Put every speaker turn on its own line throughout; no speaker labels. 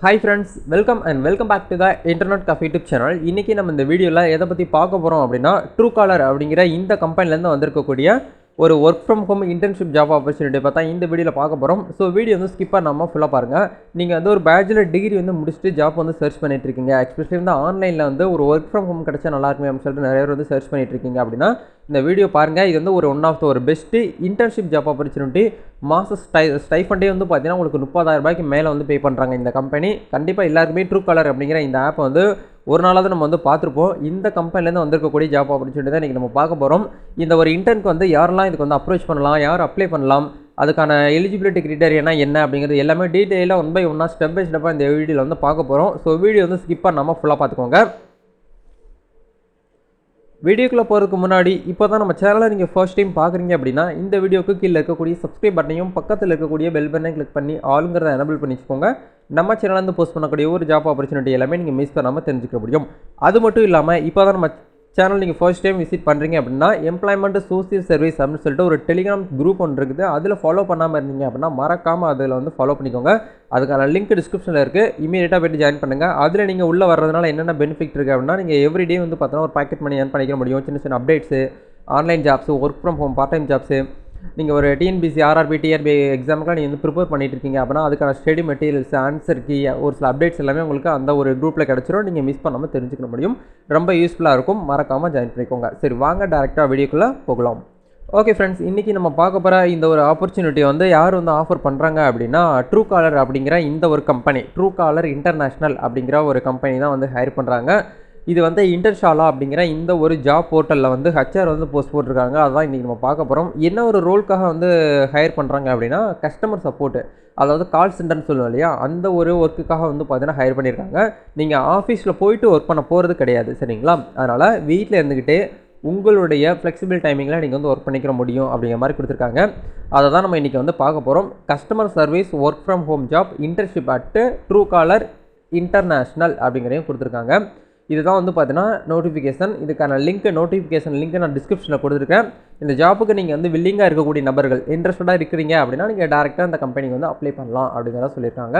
Hi friends, welcome back to the Internet Cafe YouTube channel. இன்னைக்கு நம்ம இந்த வீடியோல எதை பத்தி பார்க்க போறோம் அப்படின்னா Truecaller அப்படிங்கிற இந்த கம்பெனில இருந்து வந்திருக்கக்கூடிய ஒரு work from home internship job opportunity பார்த்தா இந்த வீடியோல பார்க்க போறோம். ஸோ வீடியோ வந்து ஸ்கிப் பண்ணாம ஃபுல்லா பாருங்க. நீங்க வந்து ஒரு பேச்சுலர் டிகிரி வந்து முடிச்சுட்டு ஜாப் வந்து சர்ச் பண்ணிட்டு இருக்கீங்க. எஸ்பெஷலி வந்து ஆன்லைன்ல வந்து ஒரு ஒர்க் ஃப்ரம் ஹோம் கிடைச்சா நல்லா இருக்குமே அப்படின்னு சொல்லிட்டு நிறைய பேர் வந்து சர்ச் பண்ணிட்டு இருக்கீங்க அப்படின்னா இந்த வீடியோ பாருங்க. இது வந்து ஒரு ஒன் ஆஃப் த ஒரு பெஸ்ட் இன்டர்ன்ஷிப் ஜாப் ஆப்பர்ச்சுனிட்டி. மாச ஸ்டைஃபண்டே வந்து பார்த்தீங்கன்னா உங்களுக்கு 30,000 ரூபாய்க்கு மேலே வந்து பே பண்ணுறாங்க இந்த கம்பெனி. கண்டிப்பாக எல்லாருக்குமே Truecaller அப்படிங்கிற இந்த ஆப்பை வந்து ஒரு நாளாவது நம்ம வந்து பார்த்துருப்போம். இந்த கம்பெனிலேருந்து வந்திருக்கக்கூடிய ஜாப் ஆப்பர்ச்சுனிட்டி தான் இன்றைக்கி நம்ம பார்க்க போகிறோம். இந்த ஒரு இன்டர்னுக்கு வந்து யாரெல்லாம் இதுக்கு வந்து அப்ரோச் பண்ணலாம், யார் அப்ளை பண்ணலாம், அதுக்கான எலிஜிபிலிட்டி கிரைட்டீரியா என்ன அப்படிங்கிறது எல்லாமே டீட்டெயிலாக ஒன் பை ஒன்னாக ஸ்டெப் பை ஸ்டெப்பாக இந்த வீடியோவில் வந்து பார்க்க போகிறோம். ஸோ வீடியோ வந்து ஸ்கிப் பண்ணாமல் ஃபுல்லாக பார்த்துக்கோங்க. வீடியோக்குள்ளே போகிறதுக்கு முன்னாடி இப்போ தான் நம்ம சேனலை நீங்கள் ஃபர்ஸ்ட் டைம் பார்க்குறீங்க அப்படின்னா இந்த வீடியோக்கு கீழே இருக்கக்கூடிய சப்ஸ்கிரைப் பட்டனையும் பக்கத்தில் இருக்கக்கூடிய பெல் பட்டனையும் கிளிக் பண்ணி ஆளுங்கிறத எனபிள் பண்ணி வச்சுக்கோங்க. நம்ம சேனலேருந்து போஸ்ட் பண்ணக்கூடிய ஒரு ஜாப் ஆப்பர்ச்சுனிட்டி எல்லாமே நீங்கள் மிஸ் பண்ணாமல் தெரிஞ்சுக்க முடியும். அது மட்டும் இல்லாமல் இப்போ தான் நம்ம சேனல் நீங்கள் ஃபர்ஸ்ட் டைம் விசிட் பண்ணுறீங்க அப்படின்னா எம்ப்ளாய்மெண்ட் சோசியல் சர்வீஸ் அப்படின்னு சொல்லிட்டு ஒரு டெலிகிராம் குரூப் ஒன்று இருக்குது. அதில் ஃபாலோ பண்ணாமல் இருந்தீங்க அப்படின்னா மறக்காமல் அதில் வந்து ஃபாலோ பண்ணிக்கோங்க. அதுக்கான லிங்க் டிஸ்கிரிப்ஷனில் இருக்குது. இமீடியட்டாக போய்ட்டு ஜாயின் பண்ணுங்கள். அதில் நீங்கள் உள்ளே வர்றதுனால என்னென்ன பெனிஃபிட் இருக்குது அப்படின்னா நீங்கள் எவ்ரிடே வந்து பார்த்தோன்னா ஒரு பாக்கெட் மணி ஏர்ன் பண்ணிக்க முடியும். சின்ன சின்ன updates, online jobs, work from home, part time jobs, நீங்கள் ஒரு டிஎன்பிசி, ஆர்ஆர்பி, டிஆர்பி எக்ஸாமுக்குலாம் நீங்கள் வந்து ப்ரிப்பேர் பண்ணிட்டு இருக்கீங்க அப்படின்னா அதுக்கான ஸ்டடி மெட்டீரியல்ஸ், ஆன்சர் கீ, ஒரு சில அப்டேட்ஸ் எல்லாமே உங்களுக்கு அந்த ஒரு குரூப்பில் கிடச்சிரும். நீங்கள் மிஸ் பண்ணாமல் தெரிஞ்சுக்க முடியும். ரொம்ப யூஸ்ஃபுல்லாக இருக்கும். மறக்காமல் ஜாயின் பண்ணிக்கோங்க. சரி, வாங்க டேரெக்டாக வீடியோக்குள்ளே போகலாம். ஓகே ஃப்ரெண்ட்ஸ், இன்றைக்கி நம்ம பார்க்க போகிற இந்த ஒரு ஆப்பர்ச்சுனிட்டி வந்து யார் வந்து ஆஃபர் பண்ணுறாங்க அப்படின்னா Truecaller அப்படிங்கிற இந்த ஒரு கம்பெனி, Truecaller இன்டர்நேஷ்னல் அப்படிங்கிற ஒரு கம்பெனி தான் வந்து ஹையர் பண்ணுறாங்க. இது வந்து இன்டர்ஷாலா அப்படிங்கிற இந்த ஒரு ஜாப் போர்ட்டலில் வந்து ஹச்ஆர் வந்து போஸ்ட் போட்டிருக்காங்க. அதுதான் இன்றைக்கி நம்ம பார்க்க போகிறோம். என்ன ஒரு ரோலுக்காக வந்து ஹையர் பண்ணுறாங்க அப்படின்னா கஸ்டமர் சப்போர்ட்டு, அதாவது கால் சென்டர்னு சொல்லுவோம் இல்லையா, அந்த ஒரு ஒர்க்குக்காக வந்து பார்த்தீங்கன்னா ஹையர் பண்ணியிருக்காங்க. நீங்கள் ஆஃபீஸில் போயிட்டு ஒர்க் பண்ண போகிறது கிடையாது, சரிங்களா? அதனால் வீட்டில் இருந்துக்கிட்டே உங்களுடைய ஃப்ளெக்சிபிள் டைமிங்கில் நீங்கள் வந்து ஒர்க் பண்ணிக்கிற முடியும் அப்படிங்கிற மாதிரி கொடுத்துருக்காங்க. அதை தான் நம்ம இன்றைக்கி வந்து பார்க்க போகிறோம். Customer service work from home job internship at Truecaller international அப்படிங்கிறதையும் கொடுத்துருக்காங்க. இதுதான் வந்து பார்த்தீங்கன்னா நோட்டிஃபிகேஷன். இதுக்கான நோட்டிஃபிகேஷன் லிங்க் நான் டிஸ்கிரிப்ஷனில் கொடுத்துருக்கேன். இந்த ஜாப்புக்கு நீங்கள் வந்து வில்லிங்காக இருக்கக்கூடிய நபர்கள் இன்ட்ரெஸ்டடாக இருக்கிறீங்க அப்படின்னா நீங்கள் டேரெக்டாக அந்த கம்பெனிக்கு வந்து அப்ளை பண்ணலாம் அப்படிங்கிறத சொல்லியிருக்காங்க.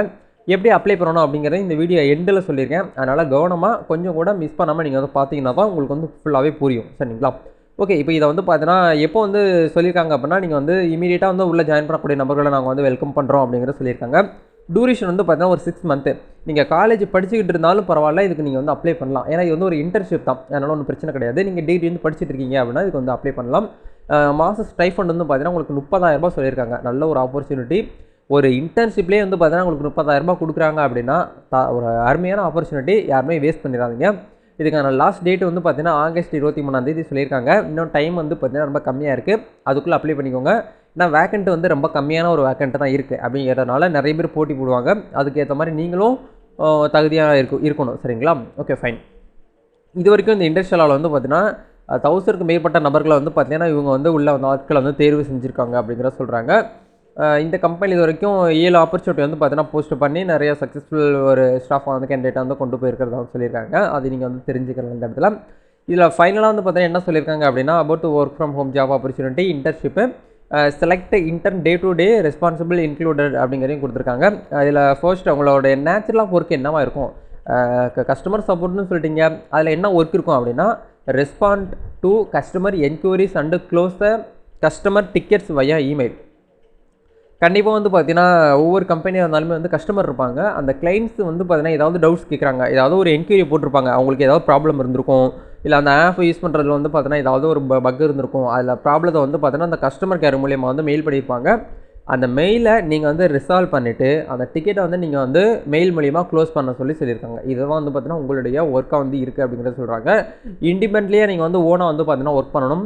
எப்படி அப்ளை பண்ணணும் அப்படிங்கிறத இந்த வீடியோ எண்டில் சொல்லியிருக்கேன். அதனால் கவனமாக கொஞ்சம் கூட மிஸ் பண்ணாமல் நீங்கள் வந்து பார்த்தீங்கன்னா தான் உங்களுக்கு வந்து ஃபுல்லாகவே புரியும், சரிங்களா? ஓகே, இப்போ இதை வந்து பார்த்தீங்கன்னா எப்போ வந்து சொல்லியிருக்காங்க அப்படின்னா நீங்கள் வந்து இமீடியட்டாக வந்து உள்ளே ஜாயின் பண்ணக்கூடிய நபர்களை நாங்கள் வந்து வெல்கம் பண்ணுறோம் அப்படிங்கிறத சொல்லியிருக்காங்க. டூரேஷன் வந்து பார்த்தீங்கன்னா ஒரு 6 மந்த்து. நீங்கள் காலேஜ் படிச்சுக்கிட்டு இருந்தாலும் பரவாயில்ல, இதுக்கு நீங்கள் வந்து அப்ளை பண்ணலாம். ஏன்னா இது வந்து ஒரு இன்டர்ன்ஷிப் தான், அதனால் ஒன்றும் பிரச்சனை கிடையாது. நீங்கள் டிகிரி வந்து படிச்சுட்டு இருக்கீங்க அப்படின்னா இதுக்கு வந்து அப்ளை பண்ணலாம். மாதம் ஸ்டைஃபண்ட் வந்து பார்த்தீங்கன்னா உங்களுக்கு 30,000 ரூபாய் சொல்லியிருக்காங்க. நல்ல ஒரு ஆப்பர்ச்சுனிட்டி. ஒரு இன்டர்ன்ஷிப்லேயே வந்து பார்த்தீங்கன்னா உங்களுக்கு 30,000 ரூபாய் கொடுக்குறாங்க அப்படின்னா ஒரு அருமையான ஆப்பர்ச்சுனிட்டி. யாருமே வேஸ்ட் பண்ணிடாதீங்க. இதுக்கான லாஸ்ட் டேட் வந்து பார்த்தீங்கன்னா ஆகஸ்ட் 23 சொல்லியிருக்காங்க. இன்னும் டைம் வந்து பார்த்தீங்கன்னா ரொம்ப கம்மியாக இருக்குது. அதுக்குள்ளே அப்ளை பண்ணிக்கோங்க. ஏன்னா வேக்கண்ட் வந்து ரொம்ப கம்மியான ஒரு வேக்கண்ட் தான் இருக்குது. அப்படிங்கிறதுனால நிறைய பேர் போட்டி போடுவாங்க. அதுக்கேற்ற மாதிரி நீங்களும் தகுதியாக இருக்கணும், சரிங்களா? Okay, fine. இது வரைக்கும் இந்த இண்டஸ்ட்ரியலால் வந்து பார்த்தீங்கன்னா 1000க்கு மேற்பட்ட நபர்களை வந்து பார்த்தீங்கன்னா இவங்க வந்து உள்ள வந்து ஆட்களை வந்து தேர்வு செஞ்சுருக்காங்க அப்படிங்கிற சொல்கிறாங்க. இந்த கம்பெனி இது வரைக்கும் 7 ஆப்பர்ச்சுனிட்டி வந்து பார்த்தீங்கன்னா போஸ்ட் பண்ணி நிறைய சக்ஸஸ்ஃபுல் ஒரு ஸ்டாஃப் வந்து கேண்டிடேட்டாக வந்து கொண்டு போயிருக்கிறதா சொல்லியிருக்காங்க. அது நீங்கள் வந்து தெரிஞ்சுக்கலாம் இந்த இடத்துல. இதில் ஃபைனலாக வந்து பார்த்தீங்கன்னா என்ன சொல்லியிருக்காங்க அப்படின்னா about work from home job opportunity internship select intern day to day responsible included அப்படிங்கிறதையும் கொடுத்துருக்காங்க. இதில் ஃபர்ஸ்ட் அவங்களோட நேச்சுரல் ஆஃப் ஒர்க் என்னவா இருக்கும், கஸ்டமர் சப்போர்ட்னு சொல்லிட்டீங்க, அதில் என்ன ஒர்க் இருக்கும் அப்படின்னா respond to customer enquiries and close the customer tickets via email. கண்டிப்பாக வந்து பார்த்தீங்கன்னா ஒவ்வொரு கம்பெனியாக இருந்தாலுமே வந்து கஸ்டமர் இருப்பாங்க. அந்த கிளைண்ட்ஸ் வந்து பார்த்தீங்கன்னா ஏதாவது டவுட்ஸ் கேட்குறாங்க, ஏதாவது ஒரு என்கொயரி போட்டிருப்பாங்க, அவங்களுக்கு ஏதாவது ப்ராப்ளம் இருந்திருக்கும், இல்லை அந்த ஆப் யூஸ் பண்ணுறதுல வந்து பார்த்தீங்கன்னா ஏதாவது ஒரு பக் இருந்திருக்கும். அதில் ப்ராப்ளத்தை வந்து பார்த்தீங்கன்னா அந்த கஸ்டமர் கேர் மூலியமாக வந்து மெயில் பண்ணியிருப்பாங்க. அந்த மெயிலை நீங்கள் வந்து ரிசால்வ் பண்ணிவிட்டு அந்த டிக்கெட்டை வந்து நீங்கள் வந்து மெயில் மூலியமாக க்ளோஸ் பண்ண சொல்லியிருக்காங்க. இதுதான் வந்து பார்த்தீங்கன்னா உங்களுடைய ஒர்க்காக வந்து இருக்குது அப்படிங்கிறத சொல்கிறாங்க. இண்டிபெண்ட்லியாக நீங்கள் வந்து ஓனாக வந்து பார்த்தீங்கன்னா ஒர்க் பண்ணணும்.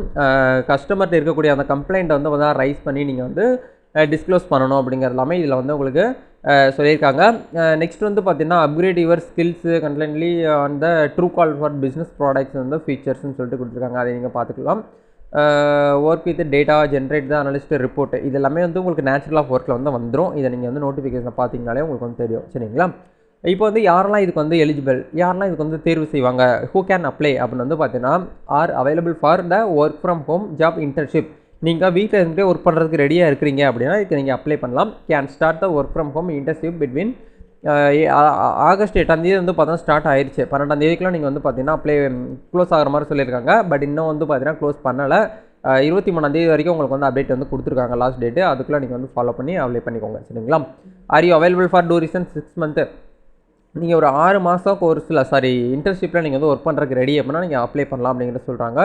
கஸ்டமர்கிட்ட இருக்கக்கூடிய அந்த கம்ப்ளைண்ட்டை வந்து பார்த்தீங்கன்னா ரைஸ் பண்ணி நீங்கள் வந்து டிஸ்க்ளோஸ் பண்ணணும் அப்படிங்கிறது எல்லாமே இதில் வந்து உங்களுக்கு சொல்லியிருக்காங்க. நெக்ஸ்ட் வந்து பார்த்தீங்கன்னா upgrade your skills contently on the Truecaller for business products வந்து ஃபீச்சர்ஸ்னு சொல்லிட்டு கொடுத்துருக்காங்க. அதை நீங்கள் பார்த்துக்கலாம். Work with data generate the analyst report இது எல்லாமே வந்து உங்களுக்கு நேச்சுரல் ஆஃப் ஒர்க்கில் வந்து வந்துடும். இதை நீங்கள் வந்து நோட்டிஃபிகேஷனை பார்த்தீங்கனாலே உங்களுக்கு வந்து தெரியும், சரிங்களா? இப்போ வந்து யாரெல்லாம் இதுக்கு வந்து எலிஜிபிள், யாரெல்லாம் இதுக்கு வந்து தேர்வு செய்வாங்க, ஹூ கேன் அப்ளை அப்படின்னு வந்து பார்த்தீங்கன்னா are available for the work from home job internship. நீங்கள் வீட்டில் இருந்துகிட்டே ஒர்க் பண்ணுறதுக்கு ரெடியாக இருக்கிறீங்க அப்படின்னா இதுக்கு நீங்கள் அப்ளை பண்ணலாம். Can start the work from home internship between August 8ஆம் தேதி வந்து பார்த்தீங்கன்னா ஸ்டார்ட் ஆயிடுச்சு. 12ஆம் தேதிக்குலாம் நீங்கள் வந்து பார்த்தீங்கன்னா க்ளோஸ் ஆகிற மாதிரி சொல்லியிருக்காங்க. பட் இன்னும் வந்து பார்த்தீங்கன்னா க்ளோஸ் பண்ணலை. 23ஆம் தேதி வரைக்கும் உங்களுக்கு வந்து அப்டேட் வந்து கொடுத்துருக்காங்க லாஸ்ட் டேட்டு. அதுக்குள்ளே நீங்கள் வந்து ஃபாலோ பண்ணி அப்ளை பண்ணிக்கோங்க. சரிங்களா? Are you available for duration 6 month? நீங்கள் ஒரு 6 மாதம் கோர்ஸில் இன்டர்ன்ஷிப்பில் நீங்கள் வந்து ஒர்க் பண்ணுறதுக்கு ரெடி அப்படின்னா நீங்கள் அப்ளை பண்ணலாம் அப்படிங்கிற சொல்கிறாங்க.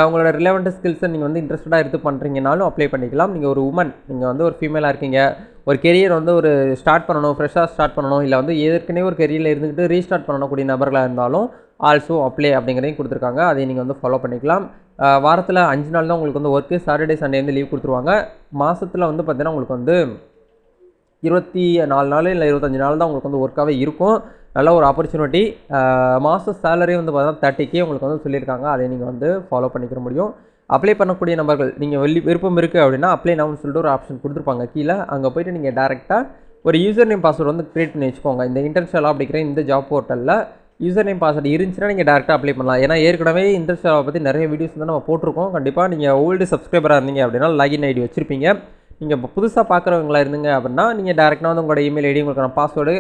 உங்களோட ரிலவெண்ட் ஸ்கில்ஸை நீங்கள் வந்து இன்ட்ரெஸ்டடாக எடுத்து பண்ணுறீங்கனாலும் அப்ளை பண்ணிக்கலாம். நீங்கள் ஒரு உமன், நீங்கள் வந்து ஒரு ஃபீமேலாக இருக்கீங்க, ஒரு கெரியர் வந்து ஒரு ஸ்டார்ட் பண்ணணும், ஃப்ரெஷ்ஷாக ஸ்டார்ட் பண்ணணும், இல்லை வந்து ஏற்கனவே ஒரு கெரியரில் இருந்துக்கிட்டு ரீஸ்டார்ட் பண்ணக்கூடிய நபர்களாக இருந்தாலும் ஆல்சோ அப்ளை அப்படிங்கிறதையும் கொடுத்துருக்காங்க. அதை நீங்கள் வந்து ஃபாலோ பண்ணிக்கலாம். வாரத்தில் 5 நாள் தான் உங்களுக்கு வந்து ஒர்க்கு. சாட்டர்டே சண்டே வந்து லீவ் கொடுத்துருவாங்க. மாதத்தில் வந்து பார்த்தீங்கன்னா உங்களுக்கு வந்து 24 நாள் இல்லை 25 நாள் தான் உங்களுக்கு வந்து ஒர்க்காகவே இருக்கும். நல்ல ஒரு ஆப்பர்ச்சுனிட்டி. மாத சேலரி வந்து பார்த்தீங்கன்னா 30K உங்களுக்கு வந்து சொல்லியிருக்காங்க. அதை நீங்கள் வந்து ஃபாலோ பண்ணிக்கிற முடியும். அப்ளை பண்ணக்கூடிய நபர்கள் நீங்கள் விருப்பம் இருக்குது அப்படின்னா அப்ளை நவுன்னு சொல்லிட்டு ஒரு ஆப்ஷன் கொடுத்துருப்பாங்க கீழே. அங்கே போய்ட்டு நீங்கள் டேரெக்டாக ஒரு யூசர் நேம் பாஸ்வேர்டு வந்து க்ரியேட் பண்ணி வச்சுக்கோங்க. இந்த இன்டர்ன்ஷிப் அப்படிங்கிற இந்த ஜாப் போர்ட்டலில் யூசர் நேம் பாஸ்வேர்டு இருந்துச்சுன்னா நீங்கள் டேரெக்டாக அப்ளை பண்ணலாம். ஏன்னா ஏற்கனவே இன்டர்ன்ஷிப்பை பற்றி நிறைய வீடியோஸ் வந்து நம்ம போட்டிருக்கோம். கண்டிப்பாக நீங்கள் ஓல்டு சப்ஸ்கிரைபராக இருந்தீங்க அப்படின்னா லாகின் ஐடி வச்சுருப்பீங்க. நீங்கள் இப்போ புதுசாக பார்க்குறவங்களா இருந்தீங்க அப்படின்னா நீங்கள் டேரெக்டாக வந்து உங்களோட இமெயில் ஐடி, உங்களுக்கான பாஸ்வேர்டு,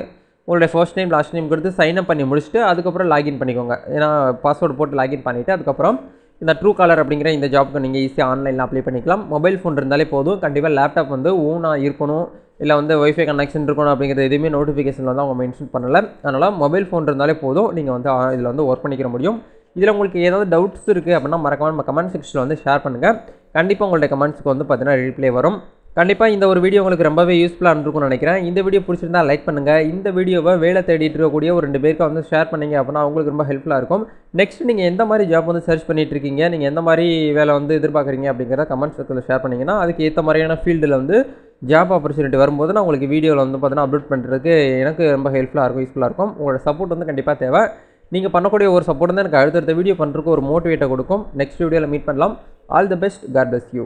உங்களுடைய ஃபர்ஸ்ட் நேம் லாஸ்ட் நேம் கொடுத்து சைன்அப் பண்ணி முடிச்சுட்டு அதுக்கப்புறம் லாகின் பண்ணிக்கோங்க. ஏன்னா பாஸ்வேர்டு போட்டு லாகின் பண்ணிவிட்டு அதுக்கப்புறம் இந்த ட்ரூ காலர் அப்படிங்கிற இந்த ஜாப்க்கு நீங்கள் ஈஸியாக ஆன்லைனில் அப்ளை பண்ணிக்கலாம். மொபைல் ஃபோன் இருந்தாலே போதும். கண்டிப்பாக லேப்டாப் வந்து ஓனாக இருக்கணும், இல்லை வந்து ஒய்ஃபை கனெக்ஷன் இருக்கணும் அப்படிங்கிறது எதுவுமே நோட்டிஃபிகேஷன் வந்து அவங்க மென்ஷன் பண்ணலை. அதனால் மொபைல் ஃபோன் இருந்தாலே போதும், நீங்கள் வந்து இதில் வந்து ஒர்க் பண்ணிக்கிற முடியும். இதில் உங்களுக்கு ஏதாவது டவுட்ஸ் இருக்குது அப்படின்னா மறக்காம நம்ம கமெண்ட் செக்ஷனில் வந்து ஷேர் பண்ணுங்கள். கண்டிப்பாக உங்களுடைய கமெண்ட்ஸுக்கு வந்து பார்த்தீங்கன்னா ரிப்ளை வரும். கண்டிப்பாக இந்த ஒரு வீடியோ உங்களுக்கு ரொம்பவே யூஸ்ஃபுல்லாக இருந்திருக்கும்னு நினைக்கிறேன். இந்த வீடியோ பிடிச்சிருந்தா லைக் பண்ணுங்கள். இந்த வீடியோவை வேலை தேடிட்டு இருக்கக்கூடிய ஒரு 2 பேருக்கு வந்து ஷேர் பண்ணிங்க அப்படின்னா அவங்களுக்கு ரொம்ப ஹெல்ப்ஃபுல்லாக இருக்கும். நெக்ஸ்ட் நீங்கள் எந்த மாதிரி ஜாப் வந்து சர்ச் பண்ணிட்டு இருக்கீங்க, நீங்கள் எந்த மாதிரி வேலை வந்து எதிர்பார்க்குறீங்க அப்படிங்கிறத கமெண்ட் செக்ஷனில் ஷேர் பண்ணிங்கன்னா அதுக்கு ஏற்ற மாதிரியான ஃபீல்டில் வந்து ஜாப் ஆப்பர்ச்சுனிட்டி வரும்போது நான் உங்களுக்கு வீடியோவில் வந்து பார்த்தீங்கன்னா அப்லோட் பண்ணுறதுக்கு எனக்கு ரொம்ப ஹெல்ப்ஃபுல்லாக இருக்கும், யூஸ்ஃபுல்லாக இருக்கும். உங்களோட சப்போர்ட் வந்து கண்டிப்பாக தேவை. நீங்கள் பண்ணக்கூடிய ஒரு சப்போர்ட் வந்து எனக்கு அடுத்தடுத்த வீடியோ பண்ணுறதுக்கு ஒரு மோட்டிவேட்டை கொடுக்கும். நெக்ஸ்ட் வீடியோவில் மீட் பண்ணலாம். All the best. God bless you.